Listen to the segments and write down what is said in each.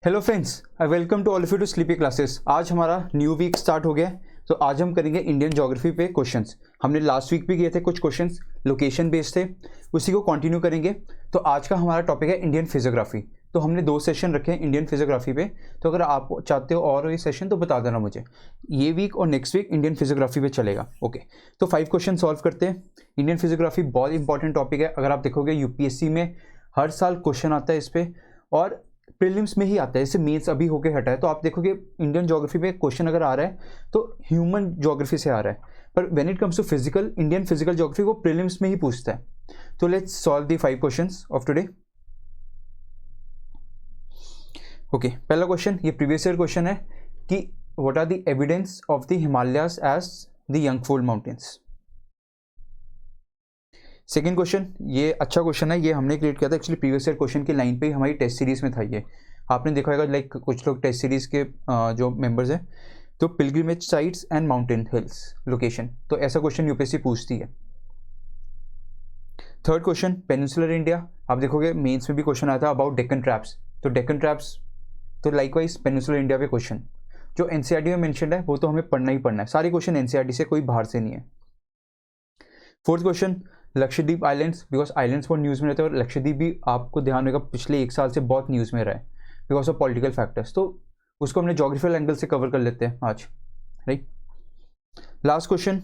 Hello friends, I welcome to all of you to sleepy classes. आज हमारा new week start हो गया है, तो आज हम करेंगे इंडियन ज्योग्राफी पे क्वेश्चंस। हमने लास्ट वीक भी किए थे कुछ क्वेश्चंस, लोकेशन बेस्ड थे, उसी को कंटिन्यू करेंगे। तो आज का हमारा टॉपिक है इंडियन फिजियोग्राफी। तो हमने 2 सेशन रखे हैं इंडियन फिजियोग्राफी पे, तो अगर आप चाहते हो और ये सेशन तो बता देना मुझे। ये वीक और नेक्स्ट वीक इंडियन फिजियोग्राफी पे चलेगा। ओके, तो 5 क्वेश्चन सॉल्व करते हैं। इंडियन फिजियोग्राफी बहुत इंपॉर्टेंट टॉपिक है। अगर आप देखोगे यूपीएससी में हर साल क्वेश्चन आता है इस पर, और प्रीलिम्स में ही आता है, जैसे मेंस अभी होके हटा है। तो आप देखोगे इंडियन ज्योग्राफी पे क्वेश्चन अगर आ रहा है तो ह्यूमन ज्योग्राफी से आ रहा है, पर when it comes to physical, Indian physical geography वो प्रीलिम्स में ही पूछता है। तो let's solve the 5 questions of today. Okay, पहला क्वेश्चन ये प्रीवियस ईयर क्वेश्चन है कि what are the evidence of the Himalayas as the young fold mountains. Second question, ये अच्छा क्वेश्चन है, ये हमने क्रिएट किया था एक्चुअली प्रीवियस ईयर क्वेश्चन की लाइन पे ही हमारी टेस्ट सीरीज में था। ये आपने देखा होगा, लाइक कुछ लोग टेस्ट सीरीज के जो मेंबर्स हैं, तो pilgrimage sites and mountain hills location, तो ऐसा क्वेश्चन यूपीएससी पूछती है। Third question, peninsular India. आप देखोगे मेंस में भी क्वेश्चन आया था अबाउट डेक्कन ट्रैप्स, तो डेक्कन ट्रैप्स तो लाइकवाइज पेनिनसुलर इंडिया पे क्वेश्चन जो एनसीईआरटी में मेंशन्ड है वो तो हमें पढ़ना ही पढ़ना है। सारे क्वेश्चन एनसीईआरटी से, कोई बाहर से नहीं है। Fourth question, Lakshadweep islands, because islands बहुत न्यूज़ में रहते हैं, और लक्षद्वीप भी आपको ध्यान रहेगा पिछले 1 साल से बहुत न्यूज़ में रहा है बिकॉज ऑफ पॉलिटिकल फैक्टर्स। तो उसको हमने जोग्राफिकल एंगल से कवर कर लेते हैं आज, right. Last question,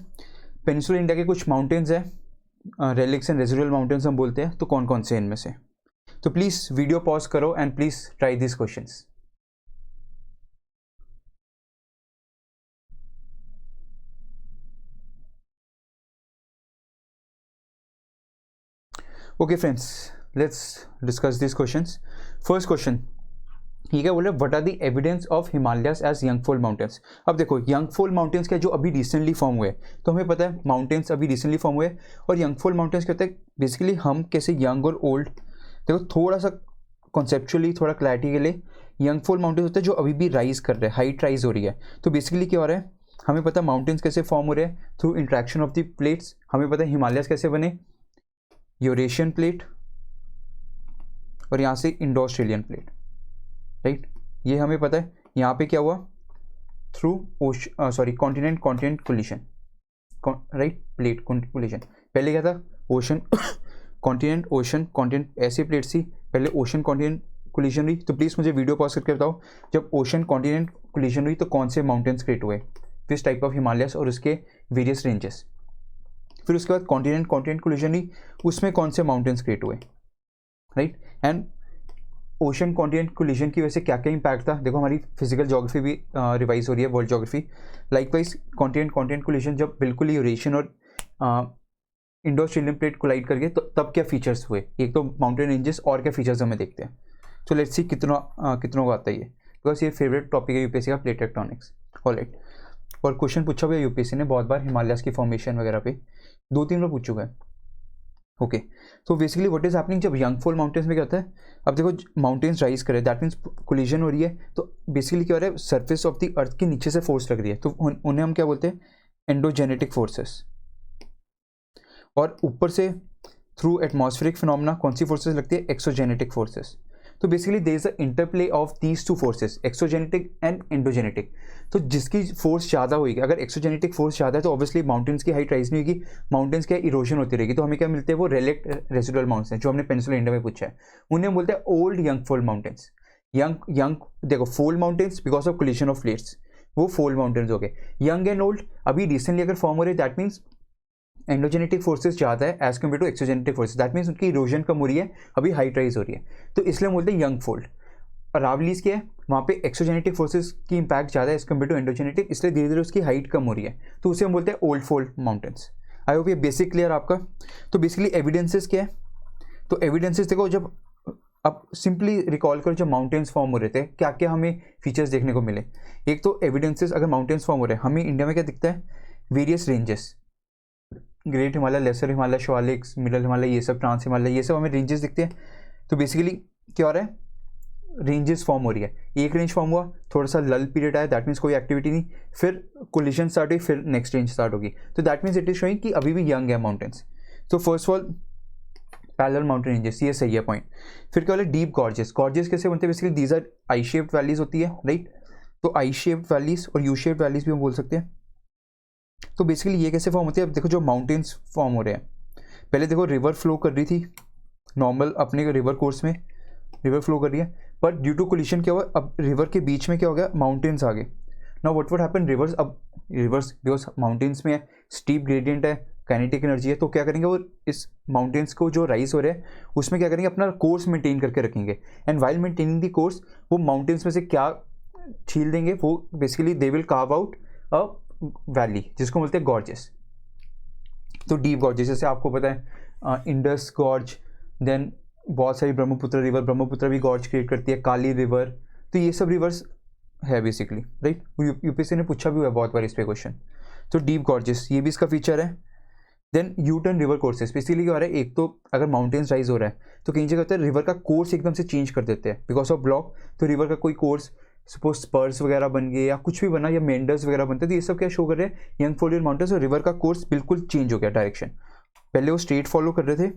peninsular India के कुछ माउंटेन्स हैं, रेलिक्स एंड रेजिडुअल माउंटेन्स हम बोलते हैं, तो कौन कौन से इनमें से। तो प्लीज़ वीडियो पॉज करो and please try this questions. Okay friends, let's discuss this questions. First question ये क्या बोल रहे हैं, what are the evidence of Himalayas as young fold mountains. अब देखो यंगफोल्ड माउंटेन्स क्या, जो अभी रिसेंटली फॉर्म हुए, तो हमें पता है माउंटेन्स अभी रिसेंटली फॉर्म हुए, और यंगफोल्ड माउंटेन्स क्या होता है, बेसिकली हम कैसे यंग और ओल्ड। देखो थोड़ा सा कॉन्सेप्चुअली थोड़ा क्लैरिटी के लिए, यंगफोल्ड माउंटेन्स होते हैं जो अभी भी राइज कर रहे हैं, हाइट राइज हो रही है। तो बेसिकली क्या हो रहा है, हमें पता है माउंटेन्स कैसे फॉर्म हो रहे हैं, through interaction of the plates. हमें पता है हिमालयाज कैसे बने, यूरेशियन प्लेट और यहाँ से इंडो ऑस्ट्रेलियन प्लेट, राइट। ये हमें पता है। यहाँ पे क्या हुआ, through continent continent collision, right, plate collision. पहले क्या था, ओशन कॉन्टिनेंट, ओशन कॉन्टिनेंट, ऐसी प्लेट थी पहले, ओशन कॉन्टिनेंट कोलिशन हुई। तो प्लीज़ मुझे वीडियो पॉज करके बताओ, जब ओशन कॉन्टिनेंट कोलिशन हुई तो कौन से माउंटेन्स क्रिएट हुए, किस टाइप ऑफ हिमालयस और उसके वेरियस रेंजेस। फिर उसके बाद कॉन्टिनेंट कॉन्टिनेंट कोलिशन हुई, उसमें कौन से माउंटेन्स क्रिएट हुए, right. And ocean continent collision की वजह से क्या क्या इंपैक्ट था। देखो हमारी फिजिकल ज्योग्राफी भी रिवाइज हो रही है, world geography. Likewise continent continent collision जब बिल्कुल ही यूरेशियन और इंडो ऑस्ट्रेलियन प्लेट कोलाइड करके, तो तब क्या फीचर्स हुए, एक तो माउंटेन रेंजेस और क्या फीचर्स हमें देखते हैं। तो लेट्स सी कितनों को आता है ये, बिकॉज ये फेवरेट टॉपिक है यूपीएससी का, प्लेट टेक्टोनिक्स, ऑलराइट। और क्वेश्चन पूछा हुआ है यूपीएससी ने बहुत बार हिमालयाज की फॉर्मेशन वगैरह पे, 2-3 बार पूछ चुका है। ओके, तो बेसिकली व्हाट इज हैपनिंग, जब यंगफोल्ड माउंटेन्स में क्या होता है, अब देखो माउंटेन्स राइज करे, दैट मीन्स कोलिजन हो रही है। तो बेसिकली क्या हो रहा है, सरफेस ऑफ द अर्थ के नीचे से फोर्स लग रही है, तो उन्हें हम क्या बोलते हैं, एंडोजेनेटिक फोर्सेस। और ऊपर से थ्रू एटमॉस्फेरिक फिनोमेना कौन सी फोर्सेस लगती है, एक्सोजेनेटिक फोर्सेस। तो basically there is a interplay of these 2 forces, exogenetic and endogenetic. तो जिसकी फोर्स ज़्यादा होगी, अगर एक्सोजेनेटिक फोर्स ज़्यादा है तो ऑब्वियसली माउंटेन्स की हाइट राइज नहीं होगी, माउंटेन्स क्या इरोजन होती रहेगी। तो हमें क्या मिलते हैं, वो रेलिक्ट रेसिडुअल माउंटेन्स, जो हमने पेनिनसुलर इंडिया में पूछा है, उन्हें बोलते हैं ओल्ड यंगफोल्ड माउंटेन्स। यंग देखो fold mountains because of collision of plates, वो फोल्ड माउंटेन्स हो गए। यंग एंड ओल्ड अभी रिसेंटली अगर फॉर्म हो रहे, दैट मीन्स एंडोजेनेटिक फोर्सेस ज़्यादा है as compare to exogenetic forces, that means उनकी इरोजन कम हो रही है, अभी हाइट राइज हो रही है, तो इसलिए बोलते हैं यंग फोल्ड। अरावलीज क्या है, वहाँ पे एक्सोजेनेटिक फोर्सेस की इंपैक्ट ज़्यादा है एज कम्पेयर टू एंडोजेनेटिक, इसलिए धीरे धीरे उसकी हाइट कम हो रही है, तो उसे हम बोलते हैं old fold mountains. I hope ये बेसिक क्लियर आपका। तो बेसिकली एविडेंसेस क्या है, तो एविडेंसेस देखो, जब अब सिंपली रिकॉल करो जब माउंटेन्स फॉर्म हो रहे थे क्या क्या हमें फीचर्स देखने को मिले। एक तो एविडेंसेस, अगर माउंटेन्स फॉर्म हो रहे हैं, हमें इंडिया में क्या दिखता है, various ranges, great Himalaya, lesser Himalaya, Shivaliks, middle Himalaya, ये सब, ट्रांस हिमालय, ये सब हमें रेंजेस दिखते हैं। तो बेसिकली क्या हो रहा है, रेंजेस फॉर्म हो रही है। एक रेंज फॉर्म हुआ, थोड़ा सा लल पीरियड आया, दैट मीन्स कोई एक्टिविटी नहीं, फिर कोलिशन स्टार्ट हुई, फिर नेक्स्ट रेंज स्टार्ट होगी, तो that means it is showing कि अभी भी यंग है माउंटेन्स। तो first of all parallel mountain ranges, ये सही है पॉइंट। फिर क्या बोले डीप गॉर्जेस, गॉर्जेस कैसे बनते हैं basically, these are I shaped valleys होती है राइट, तो आई शेप्ड वैलीज और यू शेप्ड वैलीज भी हम बोल सकते हैं। तो बेसिकली ये कैसे फॉर्म होती है, अब देखो जो माउंटेन्स फॉर्म हो रहे हैं, पहले देखो रिवर फ्लो कर रही थी नॉर्मल अपने रिवर कोर्स में, रिवर फ्लो कर रही है, पर ड्यू टू कोलिशन क्या हुआ, अब रिवर के बीच में क्या हो गया, माउंटेन्स आ गए। Now what would happen, reverse, अब रिवर्स बिकॉज माउंटेन्स में स्टीप ग्रेडियंट है, काइनेटिक एनर्जी है, तो क्या करेंगे वो इस माउंटेन्स को जो राइज हो रहे हैं उसमें क्या करेंगे, अपना कोर्स मेंटेन करके रखेंगे, and while maintaining the course वो माउंटेन्स में से क्या छील देंगे, वो basically they will carve out a valley जिसको बोलते हैं गॉर्जेस। तो डीप गॉर्जेस जैसे आपको पता है इंडस गॉर्ज, देन बहुत सारी ब्रह्मपुत्र रिवर, ब्रह्मपुत्र भी गॉर्ज क्रिएट करती है, काली रिवर, तो ये सब रिवर्स है बेसिकली राइट। यूपीएससी ने पूछा भी हुआ है बहुत बार इस पे क्वेश्चन। तो डीप गॉर्जेस ये भी इसका फीचर है। Then U turn river courses, basically क्या हो रहा है, एक तो अगर माउंटेन्स राइज हो रहा है तो कहीं जगह होता है रिवर का कोर्स एकदम से चेंज कर देते हैं बिकॉज ऑफ ब्लॉक, तो रिवर का कोई कोर्स सपोज स्पर्स वगैरह बन गए या कुछ भी बना या मेंडर्स वगैरह बनते हैं, तो ये सब क्या शो कर रहे हैं, यंग फोलियर माउंटेन्स और रिवर का कोर्स बिल्कुल चेंज हो गया डायरेक्शन। पहले वो स्ट्रेट फॉलो कर रहे थे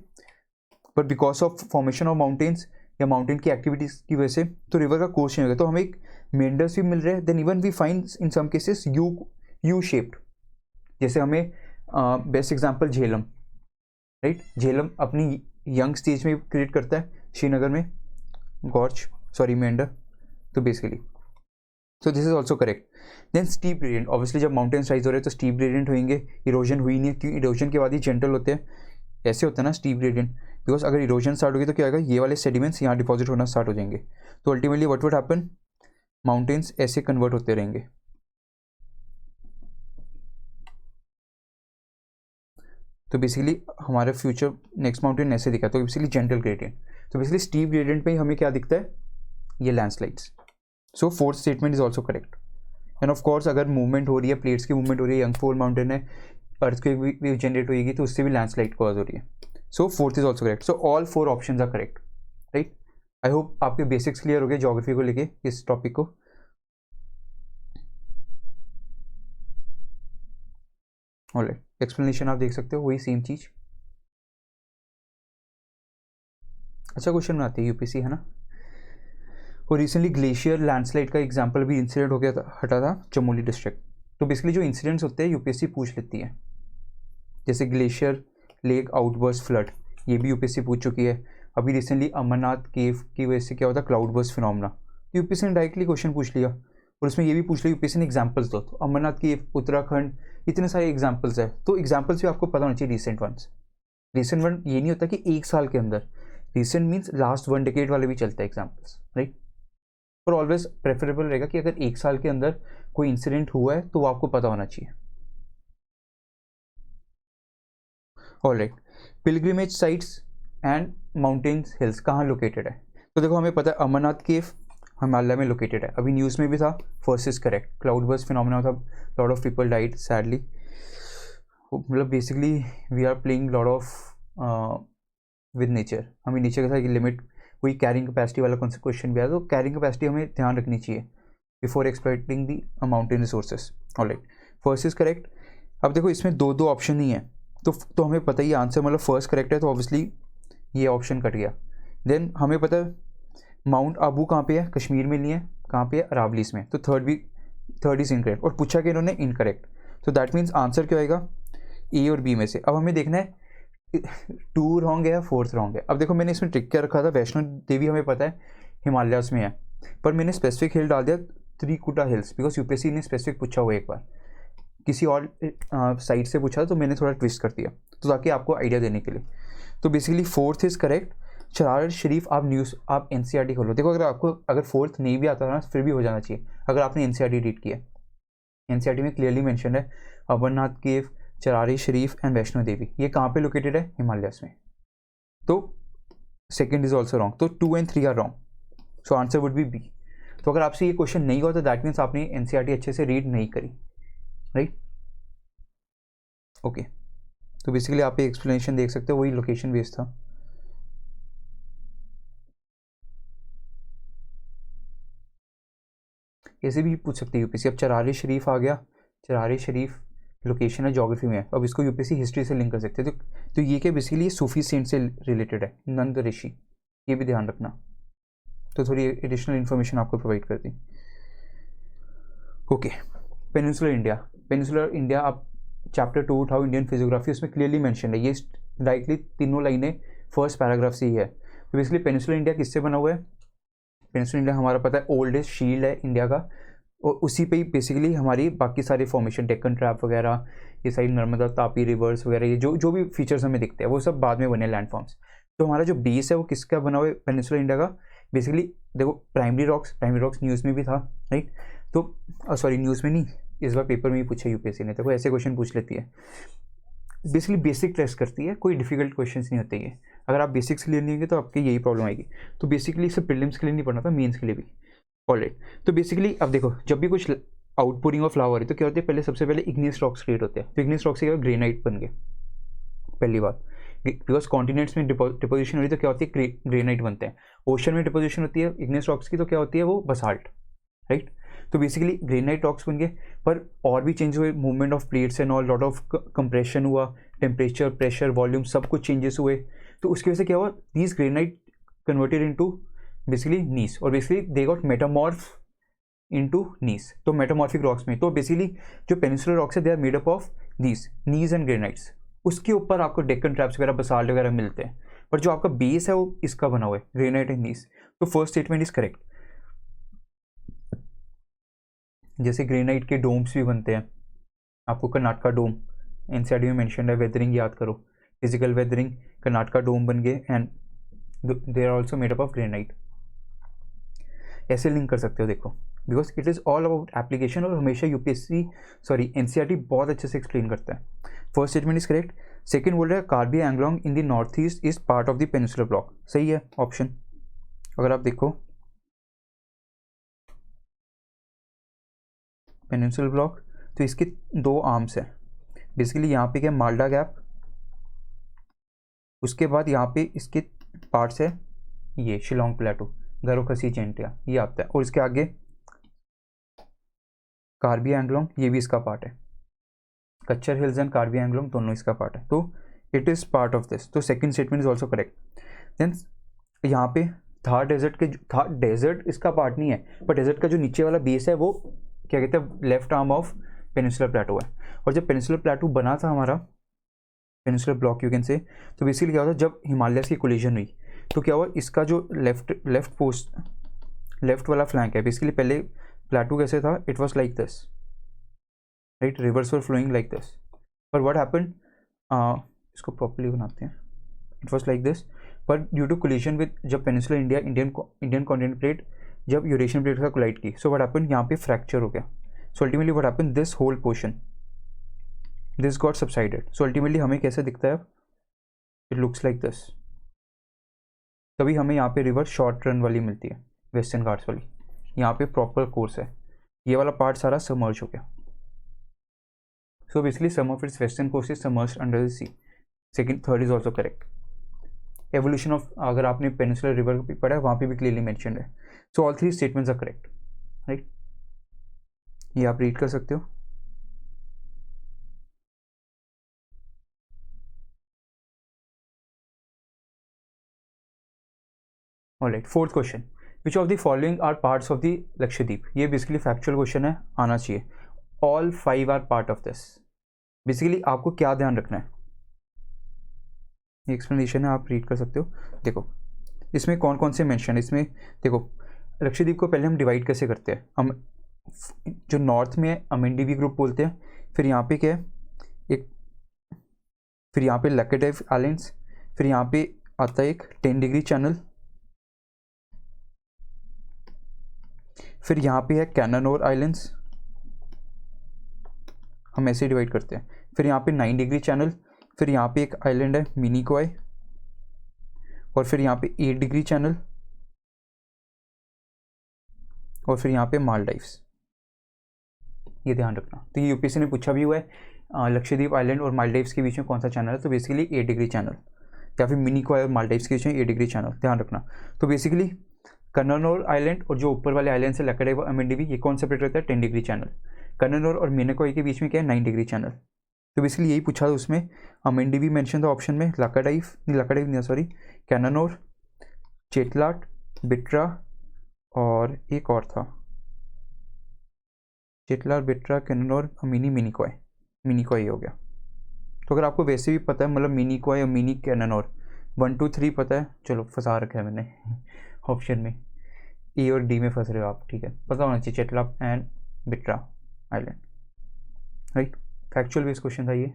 but because of formation of mountains या माउंटेन की एक्टिविटीज की वजह से तो रिवर का कोर्स चेंज हो गया, तो हमें एक मेंडर्स भी मिल रहे हैं। Then even we find in some cases U shaped, जैसे हमें best example Jhelum right, Jhelum अपनी यंग स्टेज में क्रिएट करता है श्रीनगर में गॉर्ज, सॉरी मेंडर, तो basically so this is also correct. Then steep gradient, obviously जब माउंटेन्स राइज हो रहे हैं तो स्टीप ग्रेडियंट होंगे, इरोजन हुई नहीं है क्योंकि इरोजन के बाद ही जेंटल होते हैं, ऐसे होता है ना स्टीप ग्रेडियंट, बिकॉज अगर इरोजन स्टार्ट होगी तो क्या होगा, ये वाले सेडिमेंट्स यहाँ डिपॉजिट होना स्टार्ट हो जाएंगे, तो ultimately what would happen, mountains ऐसे कन्वर्ट होते रहेंगे। तो बेसिकली हमारा फ्यूचर नेक्स्ट माउंटेन ऐसे दिखा, तो बेसिकली जेंटल ग्रेडियंट, तो बेसिकली स्टीप ग्रेडियंट में ही हमें क्या दिखता है, ये landslides. So fourth statement is also correct. And of course अगर मूवमेंट हो रही है, प्लेट्स की मूवमेंट हो रही है, यंगफॉल माउंटेन है, अर्थक्वेक भी जनरेट होगी तो उससे भी लैंडस्लाइड कॉज हो रही है। So fourth is also correct. So all 4 option are correct right. I hope आपके बेसिक्स क्लियर हो गए ज्योग्राफी को लेके इस टॉपिक को। ऑलराइट, एक्सप्लेनेशन आप देख सकते हो वही सेम चीज। अच्छा क्वेश्चन बनाते हैं यूपीसी है ना। और रिसेंटली ग्लेशियर लैंडस्लाइड का एग्जाम्पल भी इंसिडेंट हो गया था, हटा था चमोली डिस्ट्रिक्ट। तो बेसिकली जो इंसिडेंट्स होते हैं यूपीएससी पूछ लेती है, जैसे ग्लेशियर लेक आउटबर्स्ट फ्लड, ये भी यूपीएससी पूछ चुकी है। अभी रिसेंटली अमरनाथ केव की वजह से क्या होता है, क्लाउड बर्स्ट फिनोमेना, यूपीएससी ने डायरेक्टली क्वेश्चन पूछ लिया। और उसमें ये भी पूछ लिया यूपीएससी ने एग्जाम्पल्स दो, तो अमरनाथ केव, उत्तराखंड, इतने सारे एग्जाम्पल्स है, तो एग्जाम्पल्स भी आपको पता होना चाहिए रिसेंट वंस। रिसेंट वन ये नहीं होता कि एक साल के अंदर, रिसेंट मीन्स लास्ट 1 डेकेड वाले भी चलते हैं एग्जाम्पल्स राइट। और ऑलवेज प्रेफरेबल रहेगा कि अगर एक साल के अंदर कोई इंसिडेंट हुआ है तो वो आपको पता होना चाहिए। Alright, pilgrimage sites and mountains hills कहाँ लोकेटेड है, तो देखो हमें पता है अमरनाथ केव हिमालय में लोकेटेड है। अभी न्यूज़ में भी था, first is correct, cloud burst phenomena था, lot of people died sadly. मतलब basically we are playing lot of with nature, हमें नेचर के साथ लिमिट, वही कैरिंग कैपेसिटी वाला क्वेश्चन भी आया, तो कैरिंग कैपेसिटी हमें ध्यान रखनी चाहिए before exploiting the mountain resources. Alright, first is correct. अब देखो इसमें दो ऑप्शन ही है, तो हमें पता ही आंसर मतलब फर्स्ट करेक्ट है, तो ऑब्वियसली ये ऑप्शन कट गया। देन हमें पता है माउंट आबू कहाँ पे है, कश्मीर में नहीं है, कहाँ पे है, अरावलीज में, तो थर्ड इज इनकरेक्ट। और पूछा कि इन्होंने इनकरेक्ट, तो दैट मीन्स आंसर क्या आएगा, ए और बी में से। अब हमें देखना है 2 रॉन्ग है या 4th रॉन्ग है। अब देखो मैंने इसमें ट्रिक क्या रखा था, वैष्णो देवी हमें पता है हिमालयास में है, पर मैंने स्पेसिफिक हिल डाल दिया त्रिकुटा हिल्स, बिकॉज यूपीएससी ने स्पेसिफिक पूछा हुआ एक बार, किसी और साइट से पूछा तो मैंने थोड़ा ट्विस्ट कर दिया, तो ताकि आपको आइडिया देने के लिए। तो basically 4th is correct. Charar शरीफ, आप न्यूज़ आप एनसीईआरटी खोलो, देखो अगर 4th नहीं भी आता ना फिर भी हो जाना चाहिए अगर आपने एनसीईआरटी रीड किया। एनसीईआरटी में क्लियरली मेंशन है अमरनाथ केव, चरारी शरीफ एंड वैष्णो देवी, ये कहाँ पे लोकेटेड है, हिमालयस में। तो सेकंड इज ऑल्सो रॉन्ग, तो 2 and 3 are wrong, so answer would be B. तो अगर आपसे ये क्वेश्चन नहीं हुआ तो दैट मीन्स आपने एनसीईआरटी अच्छे से रीड नहीं करी राइट। ओके, तो बेसिकली आप एक एक्सप्लेनेशन देख सकते हो, वही लोकेशन बेस्ड था। ऐसे भी पूछ सकते हैं यूपीसी। अब चरारी शरीफ आ गया, चरारी शरीफ लोकेशन है, ज्योग्राफी में है। अब इसको यूपीएससी हिस्ट्री से लिंक कर सकते हैं। तो ये क्या बेसिकली सूफी सेंट से रिलेटेड है, नंद ऋषि, ये भी ध्यान रखना। तो थोड़ी एडिशनल इन्फॉर्मेशन आपको प्रोवाइड कर दी। Okay, peninsular India. Peninsular India आप चैप्टर 2 उठाओ, इंडियन फिजियोग्राफी, उसमें क्लियरली मेंशन है। ये डायरेक्टली तीनों लाइनें फर्स्ट पैराग्राफ से ही है। तो बेसिकली पेनिनसुलर इंडिया किससे बना हुआ है? पेनिनसुलर इंडिया हमारा पता है ओल्डेस्ट शील्ड है इंडिया का, और उसी पे ही बेसिकली हमारी बाकी सारे फॉर्मेशन, डेक्कन ट्रैप वगैरह, ये सारी नर्मदा तापी रिवर्स वगैरह, ये जो भी फीचर्स हमें दिखते हैं वो सब बाद में बने लैंडफॉर्म्स। तो हमारा जो बेस है वो किसका बना हुआ है पेनिनसुलर इंडिया का? बेसिकली देखो प्राइमरी रॉक्स न्यूज़ में भी था, राइट? तो सॉरी न्यूज़ में नहीं, इस बार पेपर में ही पूछा यूपीएससी ने, तो ऐसे क्वेश्चन पूछ लेती है। बेसिकली बेसिक टेस्ट करती है, कोई डिफिकल्ट क्वेश्चंस नहीं होते ये। अगर आप बेसिक्स क्लियर नहीं होंगे तो आपकी यही प्रॉब्लम आएगी। तो बेसिकली इसे प्रीलिम्स के लिए नहीं पढ़ना था, मेंस के लिए भी। ऑलराइट, तो बेसिकली अब देखो, जब भी कुछ आउटपुटिंग ऑफ लावा है तो क्या होती है, पहले सबसे पहले इग्नियस रॉक्स क्रिएट होते हैं। तो इग्नियस रॉक्स से ग्रेनाइट बन गए, पहली बात। बिकॉज कॉन्टिनेंट्स में डिपोजिशन हो रही है तो क्या होती है, ग्रेनाइट बनते हैं। ओशन में डिपोजिशन होती है इग्नियस रॉक्स की तो क्या होती है, वो बसाल्ट, राइट? तो बेसिकली ग्रेनाइट रॉक्स बन गए, पर और भी चेंज हुए, movement of plates and all, lot of compression हुआ, टेम्परेचर, प्रेशर, वॉल्यूम सब कुछ चेंजेस हुए। तो उसकी वजह से क्या हुआ, these granite converted into basically gneiss, और basically they got metamorph into gneiss. तो मेटामॉर्फिक रॉक्स में तो बेसिकली जो पेनिनसुलर रॉक्स है they are made up of these gneiss and granites. उसके ऊपर आपको डेक्कन ट्रैप्स वगैरह, बसाल्ट वगैरह मिलते हैं, पर जो आपका बेस है वो इसका बना हुआ है, ग्रेनाइट एंड नीस। तो फर्स्ट स्टेटमेंट इज करेक्ट। जैसे ग्रेनाइट के डोम्स भी बनते हैं, आपको कर्नाटका डोम एनसीईआरटी में मेंशन है, वेदरिंग याद करो, फिजिकल वेदरिंग, कर्नाटका डोम बन गए, and they are also made up of granite. ऐसे लिंक कर सकते हो, देखो, because it is all about application, और हमेशा यूपीएससी सॉरी एनसीईआरटी बहुत अच्छे से एक्सप्लेन करता है। First statement is correct. Second बोल रहा है Karbi Anglong in the north east is part of the peninsular block, सही है ऑप्शन। अगर आप देखो पेनिनसुलर ब्लॉक, तो इसके दो आर्म्स हैं बेसिकली। यहाँ पे क्या माल्डा गैप, उसके बाद यहाँ पे इसके पार्ट्स है ये शिलोंग प्लेटो, गरो खसी चेंटिया, ये आता है, और इसके आगे कार्बी एंग्लोंग, ये भी इसका पार्ट है। कच्चर हिल्स एंड कार्बी एंग्लोंग दोनों इसका पार्ट है, तो it is part of this. तो second statement is also correct. Then यहाँ पे थार डेजर्ट के, थार डेजर्ट इसका पार्ट नहीं है, पर डेजर्ट का जो नीचे वाला बेस है वो क्या कहते हैं, लेफ्ट आर्म ऑफ पेनिनसुलर प्लेटो है। और जब पेनिनसुलर प्लेटो बना था हमारा, peninsular block you can say, तो बेसिकली क्या होता है, जब हिमालयस की कोलिजन हुई तो क्या हुआ, इसका जो लेफ्ट वाला फ्लैंक है, बेसिकली पहले प्लेटो कैसे था, it was like this, right? Rivers were flowing like this, पर व्हाट हैपेंड, इसको प्रॉपर्ली बनाते हैं, इट वॉज लाइक दिस, पर ड्यू टू कोलिजन विद, जब peninsular India Indian continent plate जब यूरेशियन प्लेट का कोलाइड की, सो व्हाट हैपेंड, यहाँ पे फ्रैक्चर हो गया। So ultimately what happened, this whole portion this got subsided. So ultimately हमें कैसे दिखता है, इट लुक्स लाइक दिस। तभी हमें यहाँ पे रिवर शॉर्ट रन वाली मिलती है, वेस्टर्न घाट्स वाली। यहाँ पे प्रॉपर कोर्स है, ये वाला पार्ट सारा सबमर्ज हो गया। So basically some of its western course is submerged under the sea. Second, third is also correct. Evolution of, अगर आपने पेनिनसुलर रिवर भी पढ़ा है वहाँ पे भी क्लियरली मेंशन्ड है। So all three statements are correct, right? ये आप रीड कर सकते हो। Alright, fourth question, which of the following are parts of the Lakshadweep? ये बेसिकली फैक्चुअल क्वेश्चन है, आना चाहिए। All 5 are part of this. Basically आपको क्या ध्यान रखना है, ये एक्सप्लेनेशन है, आप रीड कर सकते हो। देखो इसमें कौन कौन से मेंशन है, इसमें देखो लक्षद्वीप को पहले हम डिवाइड कैसे करते हैं, हम जो नॉर्थ में अमेंडीवी ग्रुप बोलते हैं, फिर यहाँ पे क्या है एक, फिर यहाँ पे लैकेटाइव आइलैंड्स, फिर यहाँ पे आता है एक 10 डिग्री चैनल, फिर यहाँ पे है कैनानोर आइलैंड्स, हम ऐसे डिवाइड करते हैं। फिर यहाँ पे 9 डिग्री चैनल, फिर यहाँ पे एक आइलैंड है मिनिकॉय, और फिर यहाँ पे 8 डिग्री चैनल, और फिर यहाँ पे मालदीव्स। ये ध्यान रखना। तो ये यूपीएससी ने पूछा भी हुआ है, लक्षद्वीप आइलैंड और मालदीव्स के बीच में कौन सा चैनल है, तो बेसिकली 8 डिग्री चैनल, या फिर मिनिकॉय और मालदीव्स के बीच में 8 डिग्री चैनल, ध्यान रखना। तो बेसिकली कन्नौर आइलैंड और जो ऊपर वाले आइलैंड से लैकेटाइव अमेंडीवी, ये कौन सेपरेट रहता है, 10 डिग्री चैनल। कन्नौर और मिनिकॉय के बीच में क्या है, 9 डिग्री चैनल। तो बेसिकली यही पूछा था उसमें। अमेंडी भी मेंशन था ऑप्शन में, लाकाडाइव नहीं सॉरी, कैनानोर, चेतलाट, बिट्रा और एक और था, चेतलाट, बिट्रा, कैनानोर, मिनिकॉय हो गया। तो अगर आपको वैसे भी पता है, मतलब मिनिकॉय और मिनी कैनानोर 1 2 3 पता है, चलो फंसा रखा है मैंने ऑप्शन में, ए और डी में फंस रहे हो आप, ठीक है, पता होना चाहिए Chetlat and Bitra island, right. Factual based question था ये।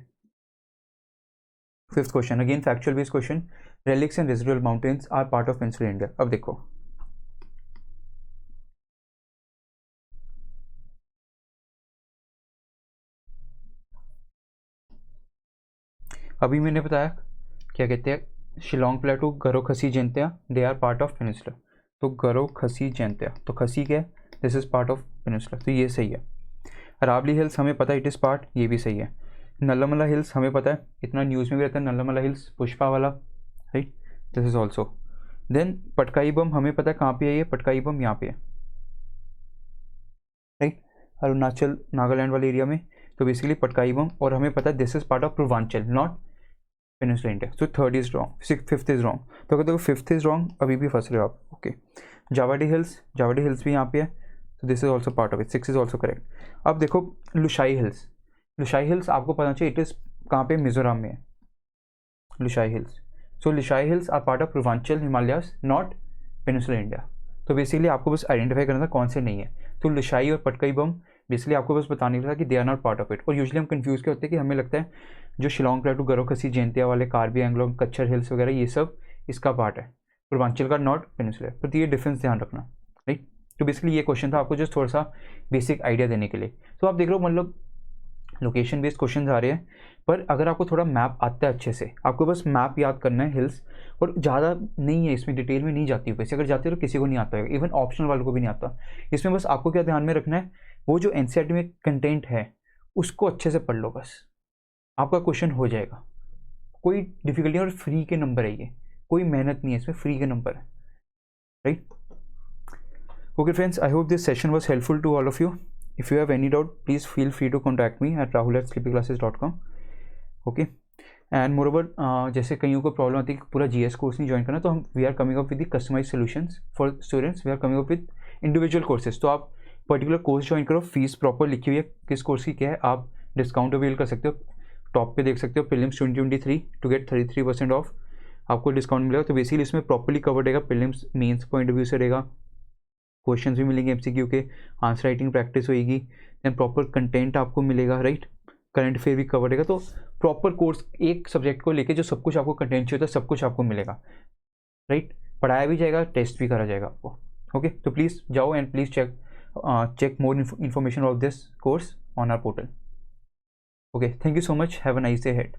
Fifth question, again factual based question, relics and residual mountains are part of peninsular India. अब देखो, अभी मैंने बताया क्या कहते हैं, Shillong plateau, Garo Khasi Jaintia, they are part of peninsular. तो गरो खसी जयंतिया, तो खसी क्या है, this is part of peninsular, तो ये सही है। अरावली हिल्स हमें पता है इट इज़ पार्ट, ये भी सही है। नल्लामला हिल्स हमें पता है, इतना न्यूज़ में भी रहता है, नल्लामला हिल्स पुष्पा वाला, right, this is also. Then Patkai Bum हमें पता है कहाँ पे है, ये पटकाई बम यहाँ पे है, राइट, अरुणाचल नागालैंड वाले एरिया में। तो बेसिकली पटकाई बम, और हमें पता है this is part of Purvanchal, not peninsular India. So third is wrong, fifth is wrong. तो अगर देखो फिफ्थ इज रॉन्ग, अभी भी फंस रहे हो आप, ओके। जावाडी हिल्स भी यहाँ पे है, तो this is also part of it, 6 is also correct. अब देखो लुशाई हिल्स आपको पता चाहिए इट इज़ कहाँ पे, मिजोरम में है Lushai hills. So Lushai hills are part of Purvanchal Himalayas, not peninsular India. तो बेसिकली आपको बस आइडेंटिफाई करना था कौन से नहीं है। तो लुशाई और पटकाई बम बेसिकली आपको बस बताने का था कि they are not part of it. और यूजुअली हम कंफ्यूज क्या होते हैं कि हमें लगता है जो शिलोंग प्लेटू, गरो खसी जयंतिया वाले, कार्बी एंग्लोंग, कच्छर हिल्स वगैरह, ये सब इसका पार्ट है, पूर्वांचल का नॉट पेनिनसुलर। तो ये डिफरेंस ध्यान रखना, राइट। तो बेसिकली ये क्वेश्चन था आपको जस्ट थोड़ा सा बेसिक आइडिया देने के लिए। तो आप देख रहे हो मतलब लोकेशन बेस्ड क्वेश्चन आ रहे हैं, पर अगर आपको थोड़ा मैप आता है अच्छे से, आपको बस मैप याद करना है हिल्स, और ज़्यादा नहीं है इसमें, डिटेल में नहीं जाती है वैसे, अगर जाती है तो किसी को नहीं आता है, इवन ऑप्शनल वालों को भी नहीं आता। इसमें बस आपको क्या ध्यान में रखना है, वो जो एनसीईआरटी में कंटेंट है उसको अच्छे से पढ़ लो, बस आपका क्वेश्चन हो जाएगा। कोई डिफिकल्टी, और फ्री के नंबर है ये, कोई मेहनत नहीं है इसमें, फ्री के नंबर है, right. Okay friends, I hope this session was helpful to all of you. If you have any doubt, please feel free to contact me at rahul@sleepyclasses.com. Okay, and moreover जैसे कईयों को problem आती है कि पूरा GS course नहीं join करना, तो हम we are coming up with the customize solutions for students, we are coming up with individual courses. तो आप पर्टिकुलर कोर्स ज्वाइन करो, फीस प्रॉपर लिखी हुई है किस कोर्स की क्या है, आप डिस्काउंट अवेल कर सकते हो, टॉप पे देख सकते हो, प्रीलिम्स 2023 टू गेट 33% ऑफ आपको डिस्काउंट मिलेगा। तो बेसिकली इसमें प्रॉपर्ली कवर्ड रहेगा, prelims mains point of view से रहेगा, क्वेश्चंस भी मिलेंगे एमसीक्यू के, आंसर राइटिंग प्रैक्टिस होगी, देन प्रॉपर कंटेंट आपको मिलेगा, राइट, करंट अफेयर भी कवर रहेगा। तो प्रॉपर कोर्स एक सब्जेक्ट को लेके जो सब कुछ आपको कंटेंट चाहिए होता है सब कुछ आपको मिलेगा, राइट, पढ़ाया भी जाएगा, टेस्ट भी करा जाएगा आपको। ओके, तो प्लीज़ जाओ and please check more information of this course on our portal. Okay, thank you so much, have a nice day ahead.